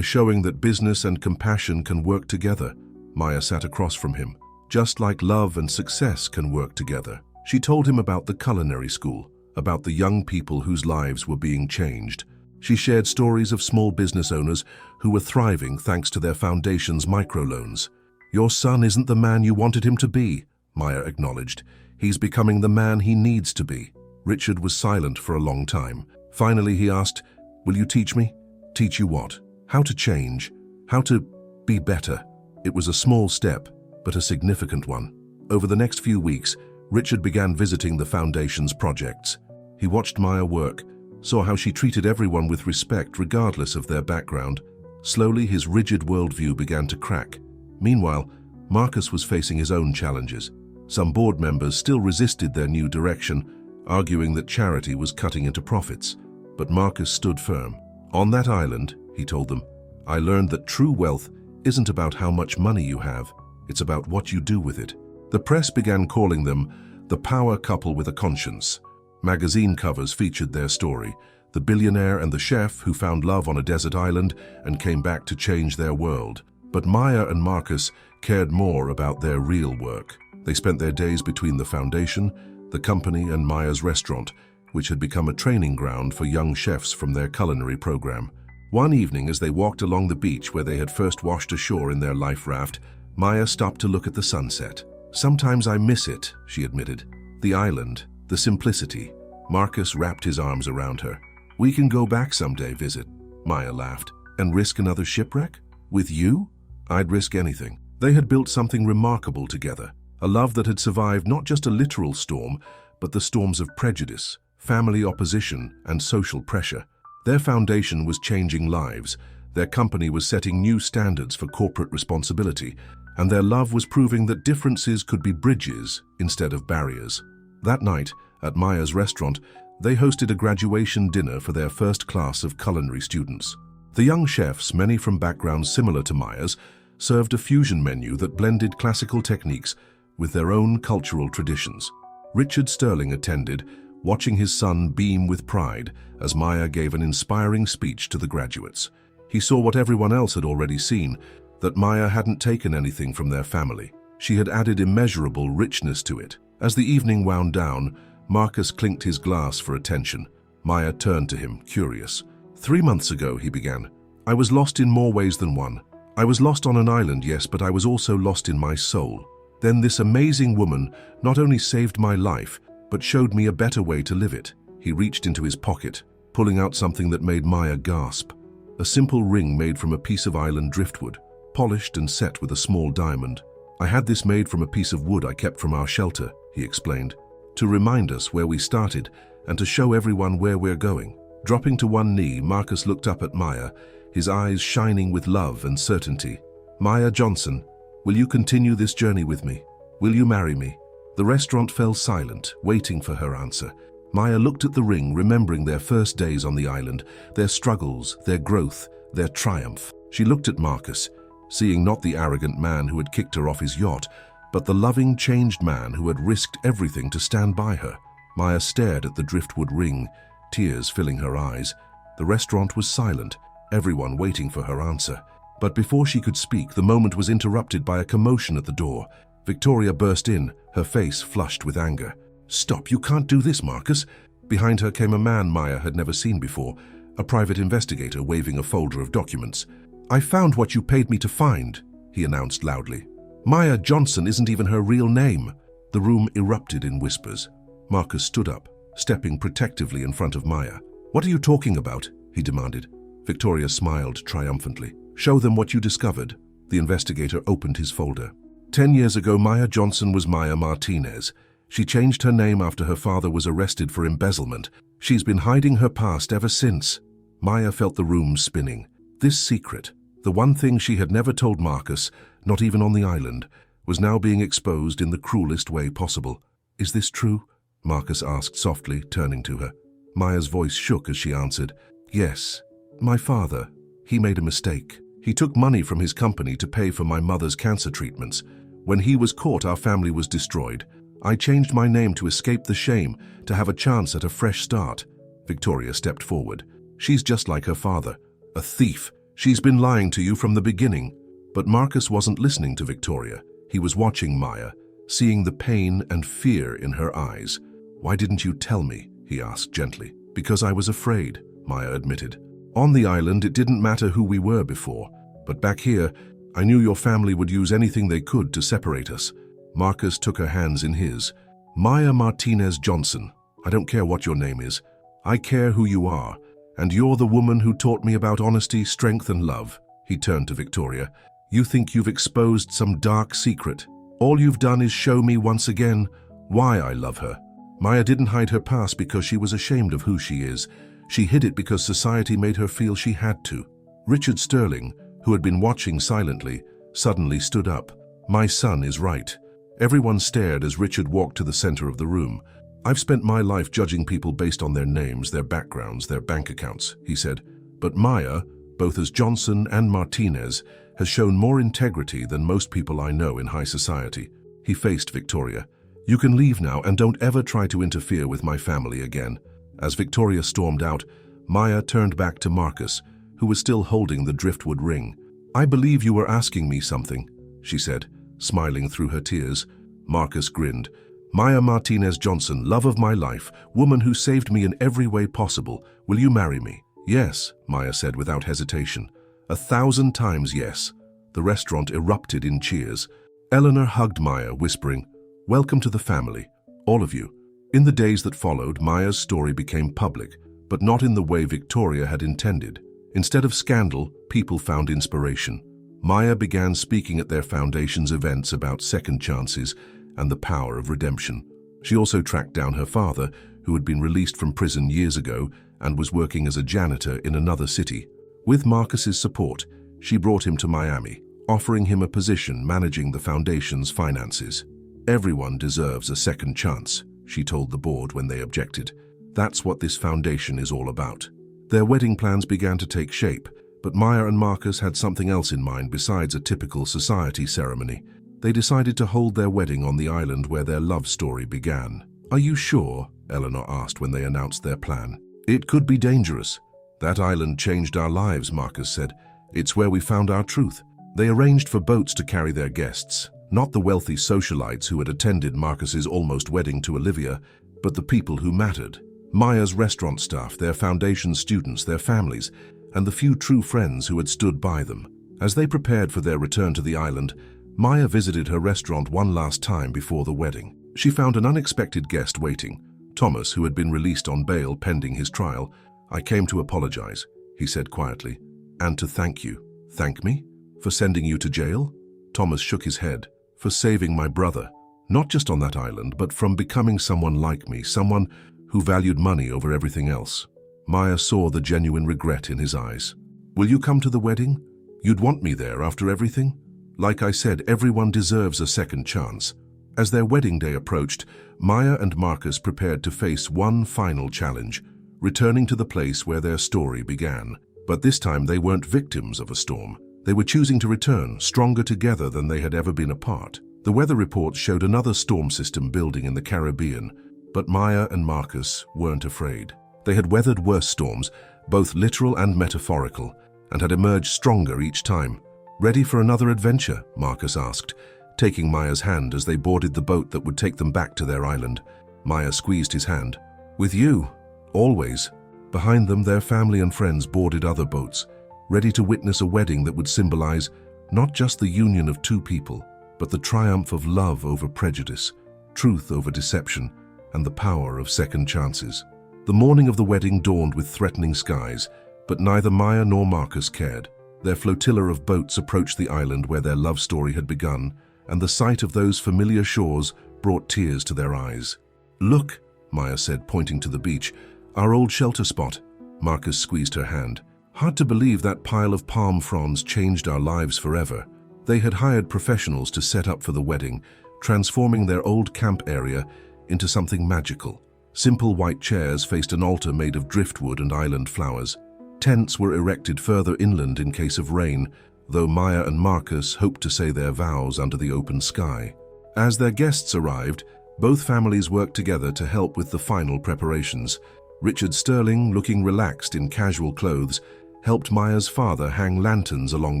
showing that business and compassion can work together?" Maya sat across from him. "Just like love and success can work together." She told him about the culinary school, about the young people whose lives were being changed. She shared stories of small business owners who were thriving thanks to their foundation's microloans. "Your son isn't the man you wanted him to be," Maya acknowledged. "He's becoming the man he needs to be." Richard was silent for a long time. Finally, he asked, "Will you teach me?" "Teach you what?" "How to change. How to be better." It was a small step, but a significant one. Over the next few weeks, Richard began visiting the Foundation's projects. He watched Maya work, saw how she treated everyone with respect regardless of their background. Slowly, his rigid worldview began to crack. Meanwhile, Marcus was facing his own challenges. Some board members still resisted their new direction, arguing that charity was cutting into profits. But Marcus stood firm. "On that island," he told them, "I learned that true wealth isn't about how much money you have, it's about what you do with it." The press began calling them the power couple with a conscience. Magazine covers featured their story, the billionaire and the chef who found love on a desert island and came back to change their world. But Maya and Marcus cared more about their real work. They spent their days between the foundation, the company, and Maya's restaurant, which had become a training ground for young chefs from their culinary program. One evening, as they walked along the beach where they had first washed ashore in their life raft, Maya stopped to look at the sunset. "Sometimes I miss it," she admitted. "The island, the simplicity." Marcus wrapped his arms around her. "We can go back someday, visit," Maya laughed. "And risk another shipwreck? With you?" "I'd risk anything." They had built something remarkable together, a love that had survived not just a literal storm, but the storms of prejudice, family opposition, and social pressure. Their foundation was changing lives, their company was setting new standards for corporate responsibility, and their love was proving that differences could be bridges instead of barriers. That night, at Maya's restaurant, they hosted a graduation dinner for their first class of culinary students. The young chefs, many from backgrounds similar to Maya's, served a fusion menu that blended classical techniques with their own cultural traditions. Richard Sterling attended, watching his son beam with pride as Maya gave an inspiring speech to the graduates. He saw what everyone else had already seen, that Maya hadn't taken anything from their family. She had added immeasurable richness to it. As the evening wound down, Marcus clinked his glass for attention. Maya turned to him, curious. 3 months ago, he began, I was lost in more ways than one. I was lost on an island, yes, but I was also lost in my soul. Then this amazing woman not only saved my life, but showed me a better way to live it. He reached into his pocket, pulling out something that made Maya gasp. A simple ring made from a piece of island driftwood, polished and set with a small diamond. I had this made from a piece of wood I kept from our shelter, he explained, to remind us where we started and to show everyone where we're going. Dropping to one knee, Marcus looked up at Maya, his eyes shining with love and certainty. Maya Johnson, will you continue this journey with me? Will you marry me? The restaurant fell silent, waiting for her answer. Maya looked at the ring, remembering their first days on the island, their struggles, their growth, their triumph. She looked at Marcus, seeing not the arrogant man who had kicked her off his yacht, but the loving, changed man who had risked everything to stand by her. Maya stared at the driftwood ring, tears filling her eyes. The restaurant was silent, everyone waiting for her answer. But before she could speak, the moment was interrupted by a commotion at the door. Victoria burst in, her face flushed with anger. Stop, you can't do this, Marcus. Behind her came a man Maya had never seen before, a private investigator waving a folder of documents. I found what you paid me to find, he announced loudly. Maya Johnson isn't even her real name. The room erupted in whispers. Marcus stood up, stepping protectively in front of Maya. What are you talking about? He demanded. Victoria smiled triumphantly. Show them what you discovered. The investigator opened his folder. 10 years ago, Maya Johnson was Maya Martinez. She changed her name after her father was arrested for embezzlement. She's been hiding her past ever since. Maya felt the room spinning. This secret, the one thing she had never told Marcus, not even on the island, was now being exposed in the cruelest way possible. "Is this true?" Marcus asked softly, turning to her. Maya's voice shook as she answered, "Yes. My father, he made a mistake. He took money from his company to pay for my mother's cancer treatments. When he was caught, our family was destroyed. I changed my name to escape the shame, to have a chance at a fresh start." Victoria stepped forward. "She's just like her father, a thief. She's been lying to you from the beginning." But Marcus wasn't listening to Victoria. He was watching Maya, seeing the pain and fear in her eyes. "Why didn't you tell me?" he asked gently. "Because I was afraid," Maya admitted. "On the island, it didn't matter who we were before. But back here, I knew your family would use anything they could to separate us." Marcus took her hands in his. "Maya Martinez Johnson, I don't care what your name is. I care who you are. And you're the woman who taught me about honesty, strength, and love." He turned to Victoria. "You think you've exposed some dark secret. All you've done is show me once again why I love her." Maya didn't hide her past because she was ashamed of who she is. She hid it because society made her feel she had to. Richard Sterling, who had been watching silently, suddenly stood up. "My son is right." Everyone stared as Richard walked to the center of the room. "I've spent my life judging people based on their names, their backgrounds, their bank accounts," he said. "But Maya, both as Johnson and Martinez, has shown more integrity than most people I know in high society." He faced Victoria. "You can leave now and don't ever try to interfere with my family again." As Victoria stormed out, Maya turned back to Marcus, who was still holding the driftwood ring. "I believe you were asking me something," she said, smiling through her tears. Marcus grinned. "Maya Martinez Johnson, love of my life, woman who saved me in every way possible, will you marry me?" "Yes," Maya said without hesitation. 1,000 times yes." The restaurant erupted in cheers. Eleanor hugged Maya, whispering, "Welcome to the family, all of you." In the days that followed, Maya's story became public, but not in the way Victoria had intended. Instead of scandal, people found inspiration. Maya began speaking at their foundation's events about second chances and the power of redemption. She also tracked down her father, who had been released from prison years ago and was working as a janitor in another city. With Marcus's support, she brought him to Miami, offering him a position managing the foundation's finances. "Everyone deserves a second chance," she told the board when they objected. "That's what this foundation is all about." Their wedding plans began to take shape, but Maya and Marcus had something else in mind besides a typical society ceremony. They decided to hold their wedding on the island where their love story began. "Are you sure?" Eleanor asked when they announced their plan. "It could be dangerous." "That island changed our lives," Marcus said. "It's where we found our truth." They arranged for boats to carry their guests, not the wealthy socialites who had attended Marcus's almost wedding to Olivia, but the people who mattered. Maya's restaurant staff, their foundation students, their families, and the few true friends who had stood by them. As they prepared for their return to the island, Maya visited her restaurant one last time before the wedding. She found an unexpected guest waiting, Thomas, who had been released on bail pending his trial. "I came to apologize," he said quietly, "and to thank you." "Thank me? For sending you to jail?" Thomas shook his head. "For saving my brother, not just on that island, but from becoming someone like me, someone who valued money over everything else." Maya saw the genuine regret in his eyes. "Will you come to the wedding? You'd want me there after everything?" "Like I said, everyone deserves a second chance." As their wedding day approached, Maya and Marcus prepared to face one final challenge, returning to the place where their story began. But this time they weren't victims of a storm. They were choosing to return, stronger together than they had ever been apart. The weather reports showed another storm system building in the Caribbean, but Maya and Marcus weren't afraid. They had weathered worse storms, both literal and metaphorical, and had emerged stronger each time. "Ready for another adventure?" Marcus asked, taking Maya's hand as they boarded the boat that would take them back to their island. Maya squeezed his hand. "With you, always." Behind them, their family and friends boarded other boats, ready to witness a wedding that would symbolize not just the union of two people, but the triumph of love over prejudice, truth over deception, and the power of second chances. The morning of the wedding dawned with threatening skies, but neither Maya nor Marcus cared. Their flotilla of boats approached the island where their love story had begun, and the sight of those familiar shores brought tears to their eyes. "Look," Maya said, pointing to the beach. "Our old shelter spot." Marcus squeezed her hand. "Hard to believe that pile of palm fronds changed our lives forever." They had hired professionals to set up for the wedding, transforming their old camp area into something magical. Simple white chairs faced an altar made of driftwood and island flowers. Tents were erected further inland in case of rain, though Maya and Marcus hoped to say their vows under the open sky. As their guests arrived, both families worked together to help with the final preparations. Richard Sterling, looking relaxed in casual clothes, helped Maya's father hang lanterns along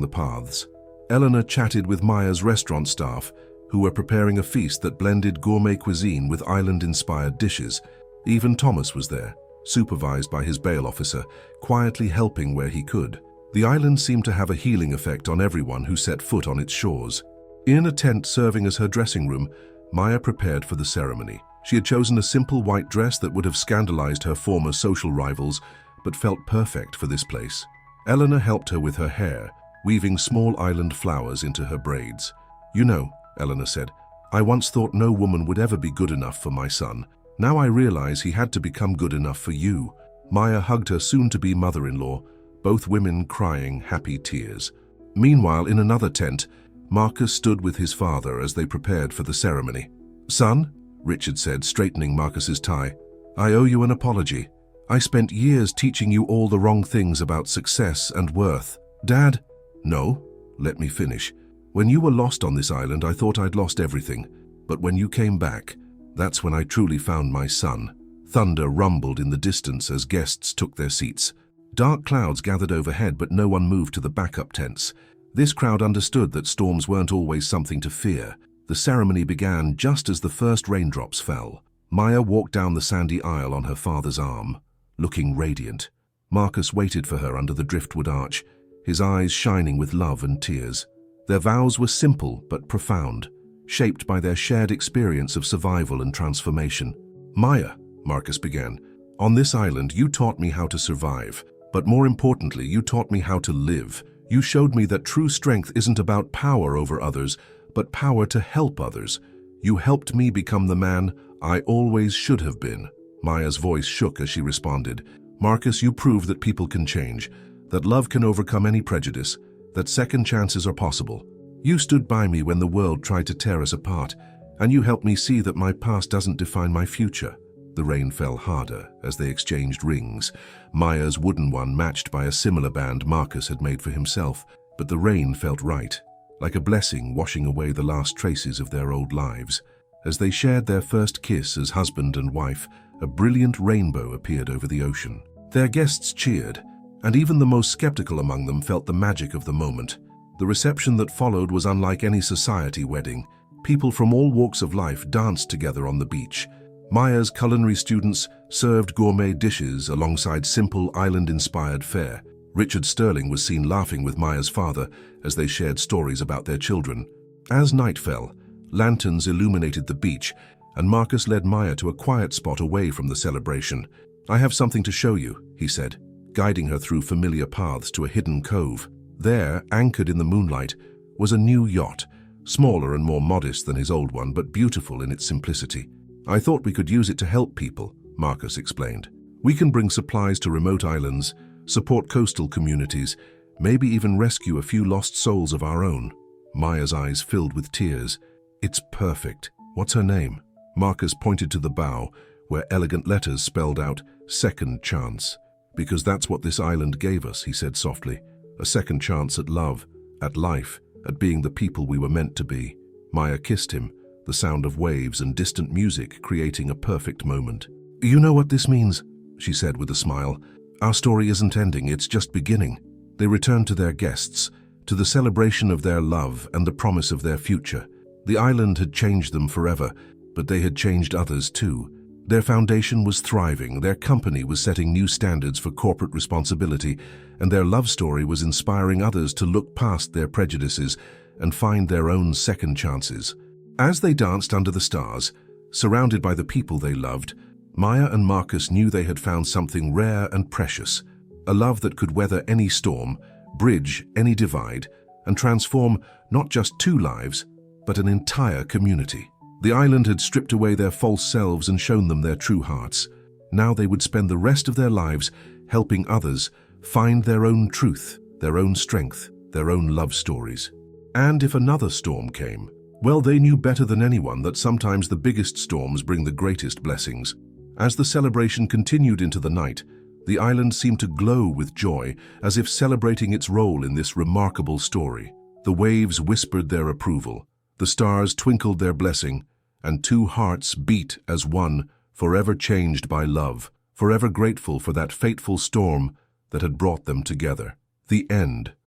the paths. Eleanor chatted with Maya's restaurant staff, who were preparing a feast that blended gourmet cuisine with island-inspired dishes. Even Thomas was there, supervised by his bail officer, quietly helping where he could. The island seemed to have a healing effect on everyone who set foot on its shores. In a tent serving as her dressing room, Maya prepared for the ceremony. She had chosen a simple white dress that would have scandalized her former social rivals, but felt perfect for this place. Eleanor helped her with her hair, weaving small island flowers into her braids. "You know," Eleanor said, "I once thought no woman would ever be good enough for my son. Now I realize he had to become good enough for you." Maya hugged her soon-to-be mother-in-law, both women crying happy tears. Meanwhile, in another tent, Marcus stood with his father as they prepared for the ceremony. "Son," Richard said, straightening Marcus's tie, "I owe you an apology. I spent years teaching you all the wrong things about success and worth." "Dad?" "No, let me finish. When you were lost on this island, I thought I'd lost everything. But when you came back, that's when I truly found my son." Thunder rumbled in the distance as guests took their seats. Dark clouds gathered overhead, but no one moved to the backup tents. This crowd understood that storms weren't always something to fear. The ceremony began just as the first raindrops fell. Maya walked down the sandy aisle on her father's arm, looking radiant. Marcus waited for her under the driftwood arch, his eyes shining with love and tears. Their vows were simple but profound, shaped by their shared experience of survival and transformation. "Maya," Marcus began, "on this island you taught me how to survive, but more importantly, you taught me how to live. You showed me that true strength isn't about power over others, but power to help others. You helped me become the man I always should have been." Maya's voice shook as she responded, "Marcus, you proved that people can change, that love can overcome any prejudice, that second chances are possible. You stood by me when the world tried to tear us apart, and you helped me see that my past doesn't define my future." The rain fell harder as they exchanged rings. Maya's wooden one matched by a similar band Marcus had made for himself, but the rain felt right, like a blessing washing away the last traces of their old lives. As they shared their first kiss as husband and wife, a brilliant rainbow appeared over the ocean. Their guests cheered, and even the most skeptical among them felt the magic of the moment. The reception that followed was unlike any society wedding. People from all walks of life danced together on the beach. Maya's culinary students served gourmet dishes alongside simple island-inspired fare. Richard Sterling was seen laughing with Maya's father as they shared stories about their children. As night fell, lanterns illuminated the beach, and Marcus led Maya to a quiet spot away from the celebration. "I have something to show you," he said, guiding her through familiar paths to a hidden cove. There, anchored in the moonlight, was a new yacht, smaller and more modest than his old one, but beautiful in its simplicity. "I thought we could use it to help people," Marcus explained. "We can bring supplies to remote islands, support coastal communities, maybe even rescue a few lost souls of our own." Maya's eyes filled with tears. "It's perfect. What's her name?" Marcus pointed to the bow, where elegant letters spelled out, "Second Chance." "Because that's what this island gave us," he said softly. "A second chance at love, at life, at being the people we were meant to be." Maya kissed him, the sound of waves and distant music creating a perfect moment. "You know what this means," she said with a smile. "Our story isn't ending, it's just beginning." They returned to their guests, to the celebration of their love and the promise of their future. The island had changed them forever, but they had changed others too. Their foundation was thriving, their company was setting new standards for corporate responsibility, and their love story was inspiring others to look past their prejudices and find their own second chances. As they danced under the stars, surrounded by the people they loved, Maya and Marcus knew they had found something rare and precious, a love that could weather any storm, bridge any divide, and transform not just two lives, but an entire community. The island had stripped away their false selves and shown them their true hearts. Now they would spend the rest of their lives helping others find their own truth, their own strength, their own love stories. And if another storm came, well, they knew better than anyone that sometimes the biggest storms bring the greatest blessings. As the celebration continued into the night, the island seemed to glow with joy, as if celebrating its role in this remarkable story. The waves whispered their approval, the stars twinkled their blessing, and two hearts beat as one, forever changed by love, forever grateful for that fateful storm that had brought them together. The end.